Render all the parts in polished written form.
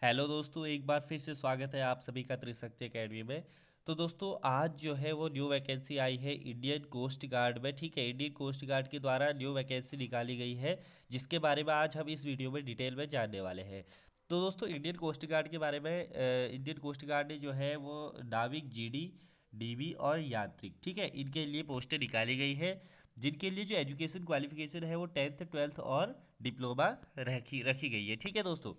Hello दोस्तों, एक बार फिर से स्वागत है आप सभी का त्रिशक्ति एकेडमी में। तो दोस्तों आज जो है वो न्यू वैकेंसी आई है इंडियन कोस्ट गार्ड में। ठीक है, इंडियन कोस्ट गार्ड के द्वारा न्यू वैकेंसी निकाली गई है, जिसके बारे में आज हम इस वीडियो में डिटेल में जानने वाले हैं। तो दोस्तों इंडियन कोस्ट गार्ड के बारे में इंडियन कोस्ट गार्ड ने जो है वो नाविक, जीडी, डीबी और यांत्रिक, ठीक है, इनके लिए पोस्टें निकाली गई है, जिनके लिए जो एजुकेशन क्वालिफिकेशन है वो 10th 12th और डिप्लोमा रखी रखी गई है। ठीक है दोस्तों,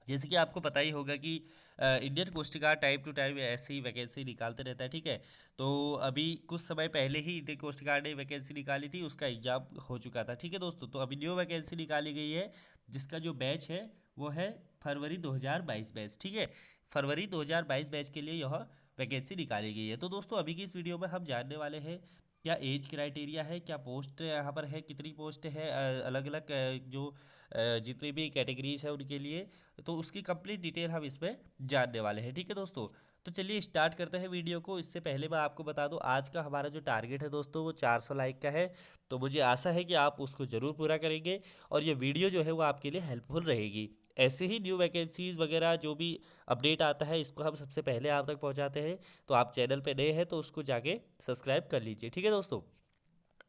जैसे कि आपको पता ही होगा कि Indian coast guard time to time ऐसे ही वैकेंसी निकालते रहता है। ठीक है, तो अभी कुछ समय पहले ही इंडियन कोस्ट गार्ड ने वैकेंसी निकाली थी, उसका एग्जाम हो चुका था। ठीक है दोस्तों, तो अभी न्यू वैकेंसी निकाली गई है, जिसका जो बैच है वो है फरवरी 2022 बैच। ठीक है, फरवरी 2022 बैच के लिए यह वैकेंसी निकाली गई है। तो दोस्तों अभी की इस वीडियो में हम जानने वाले हैं क्या एज क्राइटेरिया है, क्या पोस्ट यहाँ पर है, कितनी पोस्ट है, अलग अलग जो जितनी भी कैटेगरीज है उनके लिए, तो उसकी कंप्लीट डिटेल हम इसमें जानने वाले हैं। ठीक है दोस्तों, तो चलिए स्टार्ट करते हैं वीडियो को। इससे पहले मैं आपको बता दूं आज का हमारा जो टारगेट है दोस्तों वो 400 लाइक का है। तो मुझे आशा है कि आप उसको ज़रूर पूरा करेंगे और ये वीडियो जो है वो आपके लिए हेल्पफुल रहेगी। ऐसे ही न्यू वैकेंसीज़ वगैरह जो भी अपडेट आता है इसको हम सबसे पहले आप तक पहुंचाते हैं। तो आप चैनल पे नए हैं तो उसको जाके सब्सक्राइब कर लीजिए। ठीक है दोस्तों,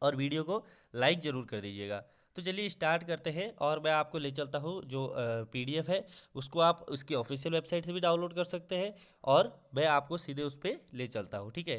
और वीडियो को लाइक ज़रूर कर दीजिएगा। तो चलिए स्टार्ट करते हैं और मैं आपको ले चलता हूँ जो पीडीएफ है, उसको आप उसकी ऑफिशियल वेबसाइट से भी डाउनलोड कर सकते हैं और मैं आपको सीधे उस पर ले चलता हूँ। ठीक है,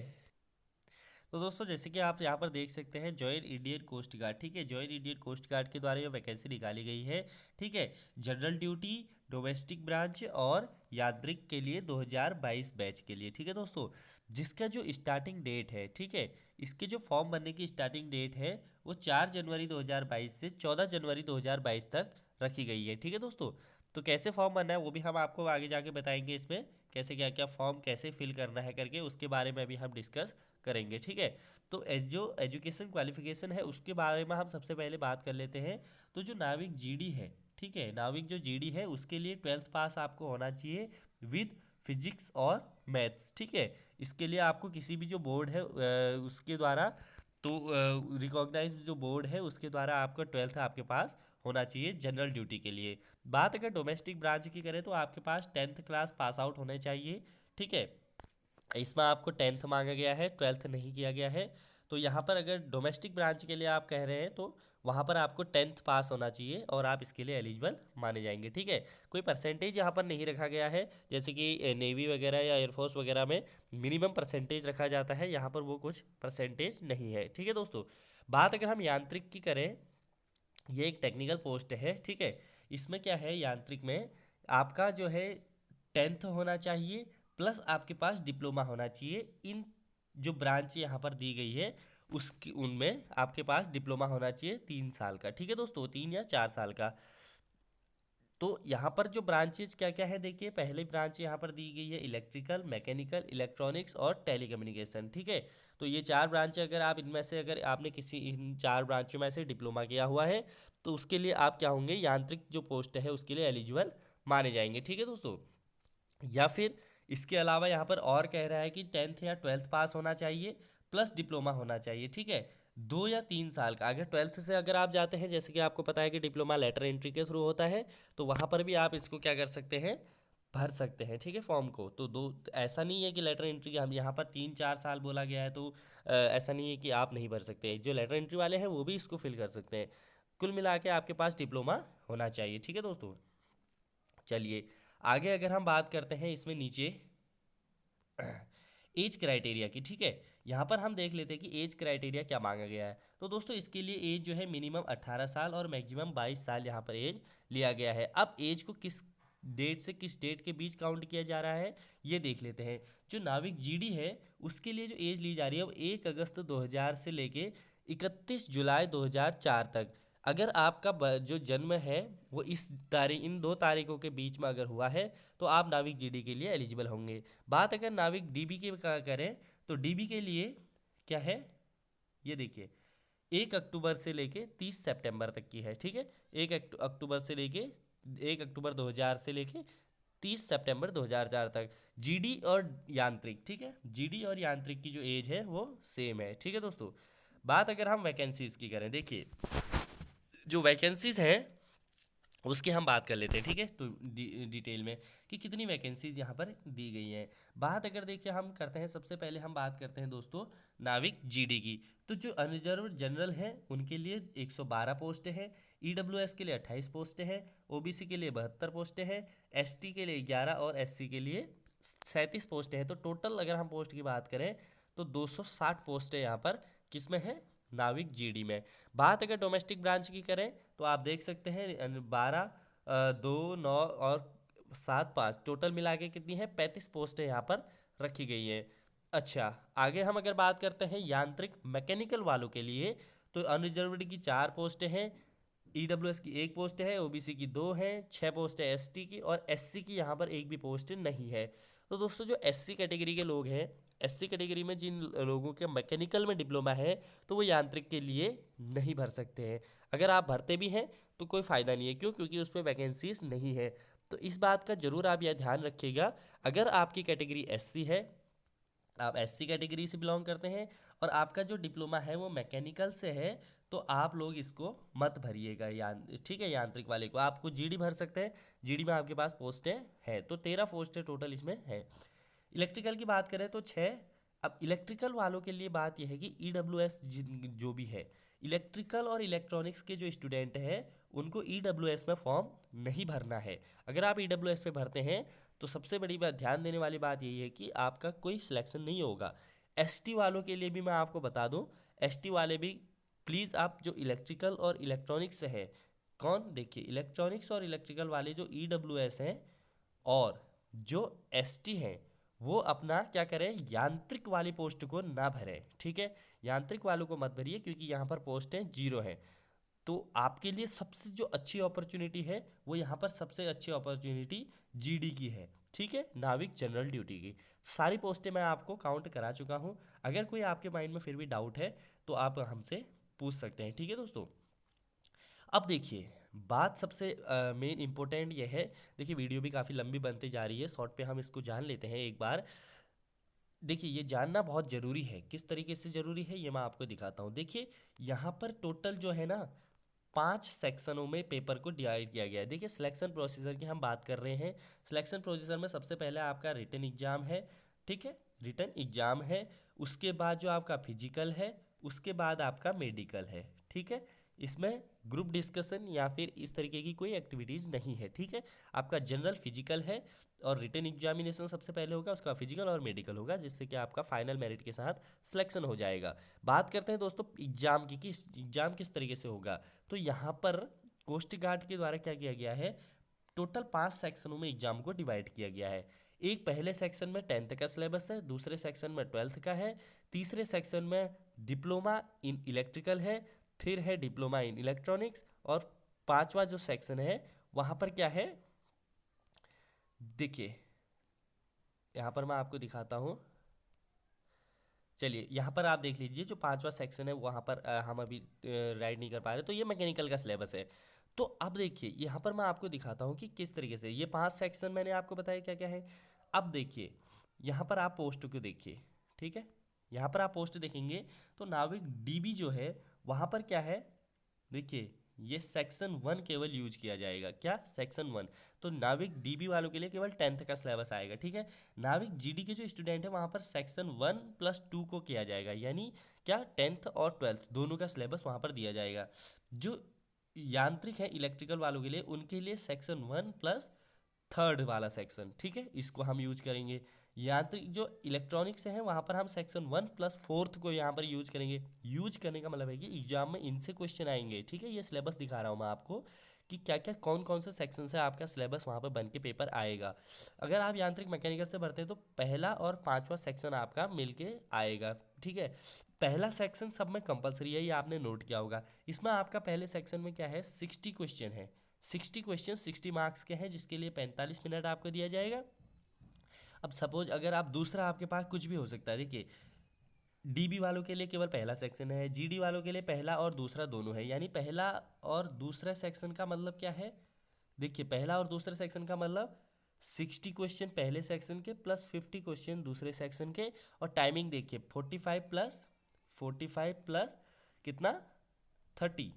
तो दोस्तों जैसे कि आप यहाँ पर देख सकते हैं जॉइन इंडियन कोस्ट गार्ड। ठीक है, जॉइन इंडियन कोस्ट गार्ड के द्वारा ये वैकेंसी निकाली गई है। ठीक है, जनरल ड्यूटी, डोमेस्टिक ब्रांच और यांत्रिक के लिए 2022 बैच के लिए। ठीक है दोस्तों, जिसका जो स्टार्टिंग डेट है, ठीक है, इसके जो फॉर्म भरने की स्टार्टिंग डेट है वो 4 जनवरी 2022 से 14 जनवरी 2022 तक रखी गई है। ठीक है दोस्तों, तो कैसे फॉर्म भरना है वो भी हम आपको आगे जाके बताएंगे, इसमें कैसे क्या क्या फॉर्म कैसे फिल करना है करके उसके बारे में भी हम डिस्कस करेंगे। ठीक है, तो जो एजुकेशन क्वालिफिकेशन है उसके बारे में हम सबसे पहले बात कर लेते हैं। तो जो नाविक जीडी है, ठीक है, नाविक जो जीडी है उसके लिए 12th पास आपको होना चाहिए विद फिजिक्स और मैथ्स। ठीक है, इसके लिए आपको किसी भी जो बोर्ड है उसके द्वारा, तो रिकॉग्नाइज जो बोर्ड है उसके द्वारा आपका 12th आपके पास होना चाहिए जनरल ड्यूटी के लिए। बात अगर डोमेस्टिक ब्रांच की करें तो आपके पास 10th क्लास पास आउट होने चाहिए। ठीक है, इसमें आपको 10th मांगा गया है, 12th नहीं किया गया है। तो यहाँ पर अगर डोमेस्टिक ब्रांच के लिए आप कह रहे हैं तो वहाँ पर आपको 10th पास होना चाहिए और आप इसके लिए एलिजिबल माने जाएंगे। ठीक है, कोई परसेंटेज यहाँ पर नहीं रखा गया है, जैसे कि नेवी वगैरह या एयरफोर्स वगैरह में मिनिमम परसेंटेज रखा जाता है, यहाँ पर वो कुछ परसेंटेज नहीं है। ठीक है दोस्तों, बात अगर हम यांत्रिक की करें, ये एक टेक्निकल पोस्ट है। ठीक है, इसमें क्या है, यांत्रिक में आपका जो है 10th होना चाहिए प्लस आपके पास डिप्लोमा होना चाहिए। इन जो ब्रांच यहाँ पर दी गई है उसकी उनमें आपके पास डिप्लोमा होना चाहिए 3 साल का। ठीक है दोस्तों, 3 या 4 साल का। तो यहाँ पर जो ब्रांचेस क्या क्या है देखिए, पहली ब्रांच यहाँ पर दी गई है इलेक्ट्रिकल, मैकेनिकल, इलेक्ट्रॉनिक्स और टेलीकम्युनिकेशन। ठीक है, तो ये चार ब्रांच अगर आप इनमें से अगर आपने किसी इन चार ब्रांचों में से डिप्लोमा किया हुआ है तो उसके लिए आप क्या होंगे, यांत्रिक जो पोस्ट है उसके लिए एलिजिबल माने जाएंगे। ठीक है दोस्तों, या फिर इसके अलावा यहाँ पर और कह रहा है कि 10th या 12th पास होना चाहिए प्लस डिप्लोमा होना चाहिए। ठीक है, 2 या 3 साल का। अगर 12th से अगर आप जाते हैं, जैसे कि आपको पता है कि डिप्लोमा लेटर एंट्री के थ्रू होता है, तो वहाँ पर भी आप इसको क्या कर सकते हैं, भर सकते हैं। ठीक है, फॉर्म को तो दो, ऐसा नहीं है कि लेटर एंट्री हम यहाँ पर 3 4 साल बोला गया है तो ऐसा नहीं है कि आप नहीं भर सकते। जो लेटर एंट्री वाले हैं वो भी इसको फिल कर सकते हैं। कुल मिला के आपके पास डिप्लोमा होना चाहिए। ठीक है दोस्तों, चलिए आगे अगर हम बात करते हैं इसमें नीचे एज क्राइटेरिया की। ठीक है, यहाँ पर हम देख लेते हैं कि एज क्राइटेरिया क्या मांगा गया है। तो दोस्तों इसके लिए एज जो है मिनिमम 18 साल और मैक्सिमम 22 साल यहाँ पर एज लिया गया है। अब एज को किस डेट से किस डेट के बीच काउंट किया जा रहा है ये देख लेते हैं। जो नाविक जीडी है उसके लिए जो एज ली जा रही है वो 1 अगस्त 2000 से लेके 31 जुलाई 2004 तक। अगर आपका जो जन्म है वो इस तारीख, इन 2 तारीखों के बीच में अगर हुआ है तो आप नाविक जीडी के लिए एलिजिबल होंगे। बात अगर नाविक डीबी के का करें तो डीबी के लिए क्या है, ये देखिए 1 अक्टूबर से लेके 30 सितंबर तक की है। ठीक है, 1 अक्टूबर से लेके 1 अक्टूबर 2000 से लेके 30 सितंबर 2004 तक। जीडी और यांत्रिक, ठीक है, जीडी और यांत्रिक की जो एज है वो सेम है। ठीक है दोस्तों, बात अगर हम वैकेंसीज की करें, देखिए जो वैकेंसीज हैं उसकी हम बात कर लेते हैं, ठीक है। तो डिटेल में कि कितनी वैकेंसीज यहाँ पर दी गई हैं। बात अगर देखिए हम करते हैं, सबसे पहले हम बात करते हैं दोस्तों नाविक जीडी की। तो जो अनरिजर्व जनरल हैं उनके लिए 112 पोस्टें हैं, ईडब्ल्यूएस के लिए 28 पोस्टें हैं, ओबीसी के लिए 72 पोस्टें हैं, एसटी के लिए 11 और एससी के लिए 37 पोस्टें हैं। तो टोटल अगर हम पोस्ट की बात करें तो 260 पोस्टें यहाँ पर किस में है, नाविक जीडी में। बात अगर डोमेस्टिक ब्रांच की करें तो आप देख सकते हैं 12 2 9 और 7 5 टोटल मिला के कितनी है, 35 पोस्टें यहाँ पर रखी गई हैं। अच्छा, आगे हम अगर बात करते हैं यांत्रिक मैकेनिकल वालों के लिए, तो अनरिजर्व्ड की 4 पोस्टें हैं, ईडब्ल्यूएस की 1 पोस्ट है, ओबीसी की 2 हैं, 6 पोस्ट है एसटी की, और एससी की यहाँ पर एक भी पोस्ट नहीं है। तो दोस्तों जो एससी कैटेगरी के लोग हैं, एससी कैटेगरी में जिन लोगों के मैकेनिकल में डिप्लोमा है तो वो यांत्रिक के लिए नहीं भर सकते हैं। अगर आप भरते भी हैं तो कोई फ़ायदा नहीं है, क्यों? क्योंकि उस पर वैकेंसीज नहीं है। तो इस बात का ज़रूर आप यह ध्यान रखिएगा, अगर आपकी कैटेगरी एससी है, आप एससी कैटेगरी से बिलोंग करते हैं और आपका जो डिप्लोमा है वो मैकेनिकल से है, तो आप लोग इसको मत भरिएगा, ठीक है। यांत्रिक वाले को आपको जीडी भर सकते हैं, जीडी में आपके पास पोस्टें हैं, तो 13 पोस्टें टोटल इसमें है। इलेक्ट्रिकल की बात करें तो 6। अब इलेक्ट्रिकल वालों के लिए बात यह है कि ईडब्ल्यूएस जो भी है, इलेक्ट्रिकल और इलेक्ट्रॉनिक्स के जो स्टूडेंट हैं उनको ईडब्ल्यूएस में फॉर्म नहीं भरना है। अगर आप ईडब्ल्यूएस में भरते हैं तो सबसे बड़ी बात, ध्यान देने वाली बात यही है कि आपका कोई सिलेक्शन नहीं होगा। एसटी वालों के लिए भी मैं आपको बता दूं, एसटी वाले भी प्लीज़, आप जो इलेक्ट्रिकल और इलेक्ट्रॉनिक्स से है, कौन देखिए इलेक्ट्रॉनिक्स और इलेक्ट्रिकल वाले जो ईडब्ल्यूएस हैं और जो एसटी हैं, वो अपना क्या करें, यांत्रिक वाली पोस्ट को ना भरें, ठीक है। यांत्रिक वालों को मत भरिए क्योंकि यहाँ पर पोस्टें 0 हैं। तो आपके लिए सबसे जो अच्छी अपॉर्चुनिटी है वो यहाँ पर सबसे अच्छी अपॉर्चुनिटी जीडी की है, ठीक है, नाविक जनरल ड्यूटी की। सारी पोस्टें मैं आपको काउंट करा चुका हूँ। अगर कोई आपके माइंड में फिर भी डाउट है तो आप हमसे पूछ सकते हैं, ठीक है दोस्तों। अब देखिए, बात सबसे मेन इंपॉर्टेंट ये है, देखिए वीडियो भी काफ़ी लंबी बनती जा रही है, शॉर्ट पे हम इसको जान लेते हैं एक बार। देखिए ये जानना बहुत ज़रूरी है, किस तरीके से ज़रूरी है ये मैं आपको दिखाता हूँ। देखिए यहाँ पर टोटल जो है ना 5 सेक्शनों में पेपर को डिवाइड किया गया है। देखिए सिलेक्शन प्रोसीजर की हम बात कर रहे हैं। सिलेक्शन प्रोसीजर में सबसे पहले आपका रिटन एग्ज़ाम है, ठीक है, रिटन एग्ज़ाम है। उसके बाद जो आपका फिजिकल है, उसके बाद आपका मेडिकल है, ठीक है। इसमें ग्रुप डिस्कशन या फिर इस तरीके की कोई एक्टिविटीज़ नहीं है, ठीक है। आपका जनरल फिजिकल है और रिटन एग्जामिनेशन सबसे पहले होगा, उसका फिजिकल और मेडिकल होगा, जिससे कि आपका फाइनल मेरिट के साथ सिलेक्शन हो जाएगा। बात करते हैं दोस्तों एग्जाम की, कि एग्जाम किस तरीके से होगा। तो यहाँ पर कोस्ट गार्ड के द्वारा क्या किया गया है, टोटल 5 सेक्शनों में एग्जाम को डिवाइड किया गया है। एक पहले सेक्शन में 10th का सिलेबस है, दूसरे सेक्शन में 12th का है, तीसरे सेक्शन में डिप्लोमा इन इलेक्ट्रिकल है, फिर है डिप्लोमा इन इलेक्ट्रॉनिक्स, और पांचवा जो सेक्शन है वहाँ पर क्या है, देखिए यहाँ पर मैं आपको दिखाता हूँ। चलिए यहाँ पर आप देख लीजिए, जो पांचवा सेक्शन है वहाँ पर हम अभी राइड नहीं कर पा रहे, तो ये मैकेनिकल का सिलेबस है। तो अब देखिए यहाँ पर मैं आपको दिखाता हूँ कि किस तरीके से ये 5 सेक्शन मैंने आपको बताया क्या क्या है। अब देखिए यहाँ पर आप पोस्ट को देखिए, ठीक है, यहाँ पर आप पोस्ट देखेंगे तो नाविक डीबी जो है वहाँ पर क्या है, देखिए ये सेक्शन 1 केवल यूज किया जाएगा। क्या? सेक्शन 1। तो नाविक डीबी वालों के लिए केवल 10th का सिलेबस आएगा, ठीक है। नाविक जीडी के जो स्टूडेंट है वहाँ पर सेक्शन 1+2 को किया जाएगा, यानी क्या, 10th और 12th दोनों का सिलेबस वहाँ पर दिया जाएगा। जो यांत्रिक है इलेक्ट्रिकल वालों के लिए, उनके लिए सेक्शन 1+3 वाला सेक्शन, ठीक है, इसको हम यूज करेंगे। यांत्रिक जो इलेक्ट्रॉनिक्स है वहाँ पर हम सेक्शन 1+4 को यहाँ पर यूज करेंगे। यूज करने का मतलब है कि एग्जाम में इनसे क्वेश्चन आएंगे, ठीक है। ये सिलेबस दिखा रहा हूँ मैं आपको कि क्या क्या कौन कौन से सेक्शन से आपका सिलेबस वहाँ पर बन के पेपर आएगा। अगर आप यांत्रिक मैकेनिकल से भरते हैं तो पहला और पांचवा सेक्शन आपका मिलके आएगा, ठीक है। पहला सेक्शन सब में कंपलसरी है, ये आपने नोट किया होगा। इसमें आपका पहले सेक्शन में क्या है, 60 क्वेश्चन है। 60 क्वेश्चन 60 मार्क्स के हैं, जिसके लिए 45 मिनट आपको दिया जाएगा। अब सपोज अगर आप दूसरा, आपके पास कुछ भी हो सकता है, देखिए डीबी वालों के लिए केवल पहला सेक्शन है, जीडी वालों के लिए पहला और दूसरा दोनों है, यानी पहला और दूसरा सेक्शन का मतलब क्या है, देखिए पहला और दूसरे सेक्शन का मतलब 60 क्वेश्चन पहले सेक्शन के प्लस 50 क्वेश्चन दूसरे सेक्शन के, और टाइमिंग देखिए 45 प्लस कितना, 30,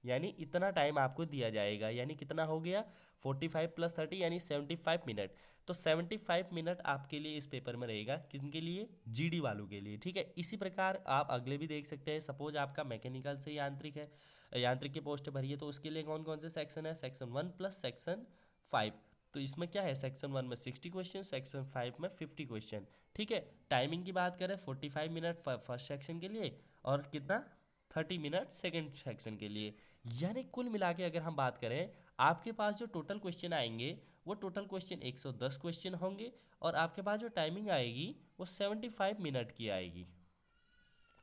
यानी इतना टाइम आपको दिया जाएगा, यानी कितना हो गया 45 + 30 यानी 75 मिनट। तो 75 मिनट आपके लिए इस पेपर में रहेगा, किनके लिए, जीडी वालों के लिए, ठीक है। इसी प्रकार आप अगले भी देख सकते हैं। सपोज आपका मैकेनिकल से यांत्रिक है, यांत्रिक की पोस्ट भरी है, तो उसके लिए कौन कौन से सेक्शन है, सेक्शन 1 + सेक्शन 5। तो इसमें क्या है, सेक्शन 1 में 60 क्वेश्चन, सेक्शन 5 में 50 क्वेश्चन, ठीक है। टाइमिंग की बात करें 45 मिनट फर्स्ट सेक्शन के लिए और कितना 30 मिनट सेकेंड सेक्शन के लिए। यानी कुल मिला के अगर हम बात करें, आपके पास जो टोटल क्वेश्चन आएंगे वो टोटल क्वेश्चन 110 क्वेश्चन होंगे और आपके पास जो टाइमिंग आएगी वो 75 मिनट की आएगी,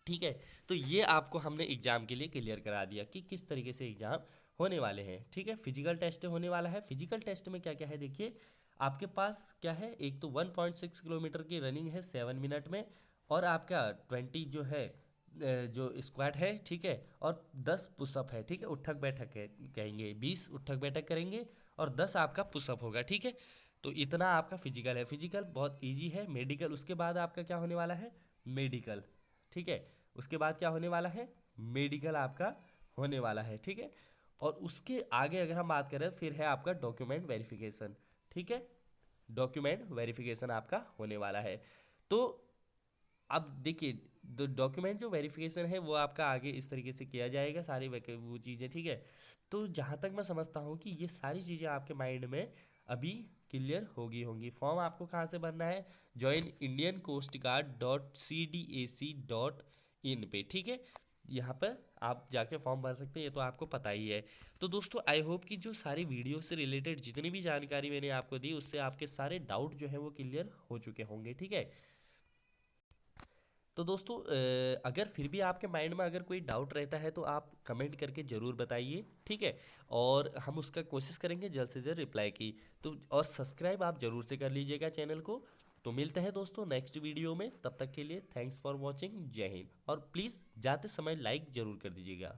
ठीक है। तो ये आपको हमने एग्जाम के लिए क्लियर करा दिया कि किस तरीके से एग्जाम होने वाले हैं, ठीक है। फिजिकल टेस्ट होने वाला है। फिजिकल टेस्ट में क्या क्या है देखिए, आपके पास क्या है, एक तो 1.6 किलोमीटर की रनिंग है 7 मिनट में, और आपका 20 जो है जो स्क्वाट है, ठीक है, और 10 पुशअप है, ठीक है, उठक बैठक है कहेंगे, 20 उठक बैठक करेंगे और 10 आपका पुशअप होगा, ठीक है। तो इतना आपका फिजिकल है। फिजिकल बहुत इजी है। मेडिकल उसके बाद आपका क्या होने वाला है, मेडिकल, ठीक है। उसके बाद क्या होने वाला है, मेडिकल आपका होने वाला है, ठीक है। और उसके आगे अगर हम बात करें फिर है आपका डॉक्यूमेंट वेरिफिकेशन, ठीक है। डॉक्यूमेंट वेरिफिकेशन आपका होने वाला है। तो अब देखिए, डॉक्यूमेंट जो वेरिफिकेशन है वो आपका आगे इस तरीके से किया जाएगा, सारी वो चीज़ें, ठीक है। तो जहाँ तक मैं समझता हूँ कि ये सारी चीज़ें आपके माइंड में अभी क्लियर होंगी। फॉर्म आपको कहाँ से भरना है, join Indian coast guard .cdac.in पे, ठीक है। यहाँ पर आप जाके फॉर्म भर सकते हैं, ये तो आपको पता ही है। तो दोस्तों आई होप कि जो सारी वीडियो से रिलेटेड जितनी भी जानकारी मैंने आपको दी उससे आपके सारे डाउट जो है वो क्लियर हो चुके होंगे, ठीक है। तो दोस्तों अगर फिर भी आपके माइंड में अगर कोई डाउट रहता है तो आप कमेंट करके ज़रूर बताइए, ठीक है। और हम उसका कोशिश करेंगे जल्द से जल्द रिप्लाई की। तो और सब्सक्राइब आप ज़रूर से कर लीजिएगा चैनल को। तो मिलते हैं दोस्तों नेक्स्ट वीडियो में, तब तक के लिए थैंक्स फॉर वॉचिंग, जय हिंद। और प्लीज़ जाते समय लाइक ज़रूर कर दीजिएगा।